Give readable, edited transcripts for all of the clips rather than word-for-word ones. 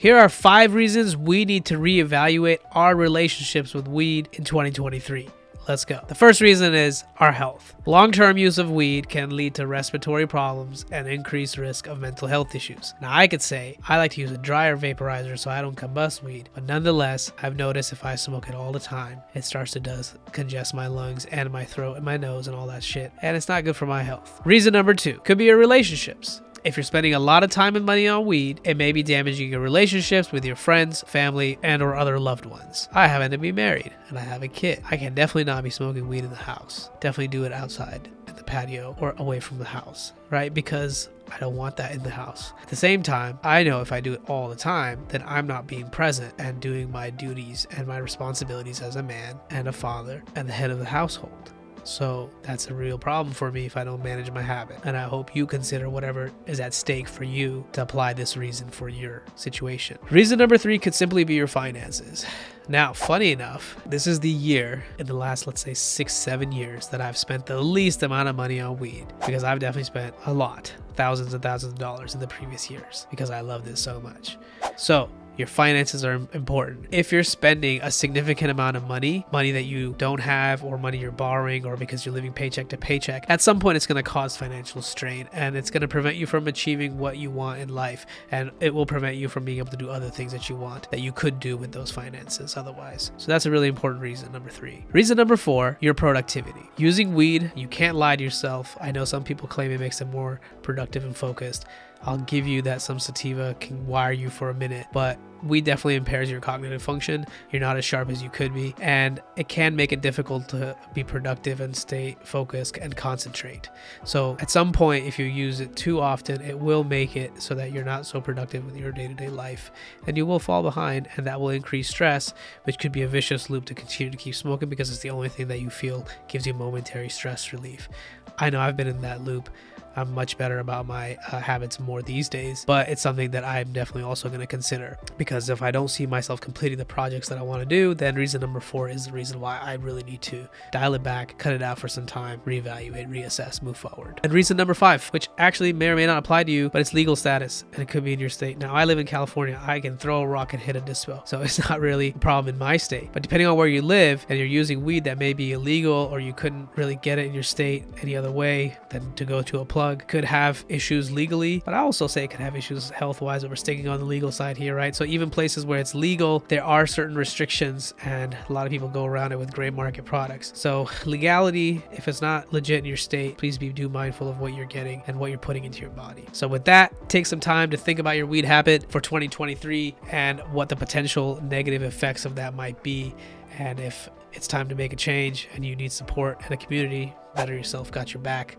Here are 5 reasons we need to reevaluate our relationships with weed in 2023. Let's go. The first reason is our health. Long-term use of weed can lead to respiratory problems and increased risk of mental health issues. Now, I could say I like to use a drier vaporizer so I don't combust weed, but nonetheless, I've noticed if I smoke it all the time, it starts to congest my lungs and my throat and my nose and all that shit, and it's not good for my health. Reason number 2 could be your relationships. If you're spending a lot of time and money on weed, it may be damaging your relationships with your friends, family, and or other loved ones. I happen to be married and I have a kid. I can definitely not be smoking weed in the house. Definitely do it outside in the patio or away from the house, right? Because I don't want that in the house. At the same time, I know if I do it all the time, then I'm not being present and doing my duties and my responsibilities as a man and a father and the head of the household. So that's a real problem for me if I don't manage my habit. And I hope you consider whatever is at stake for you to apply this reason for your situation. Reason number 3 could simply be your finances. Now, funny enough, this is the year in the last, let's say 6-7 years that I've spent the least amount of money on weed, because I've definitely spent a lot, thousands and thousands of dollars in the previous years because I love this so much. So your finances are important. If you're spending a significant amount of money that you don't have, or money you're borrowing, or because you're living paycheck to paycheck, at some point it's going to cause financial strain, and it's going to prevent you from achieving what you want in life, and it will prevent you from being able to do other things that you want that you could do with those finances otherwise. So that's a really important reason, number 3. Reason number 4, your productivity. Using weed, you can't lie to yourself. I know some people claim it makes them more productive and focused. I'll give you that some sativa can wire you for a minute, but weed definitely impairs your cognitive function. You're not as sharp as you could be, and it can make it difficult to be productive and stay focused and concentrate. So at some point, if you use it too often, it will make it so that you're not so productive with your day-to-day life, and you will fall behind, and that will increase stress, which could be a vicious loop to continue to keep smoking because it's the only thing that you feel gives you momentary stress relief. I know I've been in that loop. I'm much better about my habits more these days, but it's something that I'm definitely also going to consider, because if I don't see myself completing the projects that I want to do, then reason number 4 is the reason why I really need to dial it back, cut it out for some time, reevaluate, reassess, move forward. And reason number 5, which actually may or may not apply to you, but it's legal status, and it could be in your state. Now, I live in California. I can throw a rock and hit a dispo, so it's not really a problem in my state. But depending on where you live and you're using weed that may be illegal, or you couldn't really get it in your state any other way than to go to a plug, could have issues legally, but I also say it could have issues health-wise, but we're sticking on the legal side here, right? So even places where it's legal, there are certain restrictions, and a lot of people go around it with gray market products. So legality, if it's not legit in your state, please be mindful of what you're getting and what you're putting into your body. So with that, take some time to think about your weed habit for 2023 and what the potential negative effects of that might be. And if it's time to make a change and you need support and a community, Better Yourself got your back,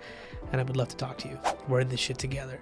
and I would love to talk to you. We're in this shit together.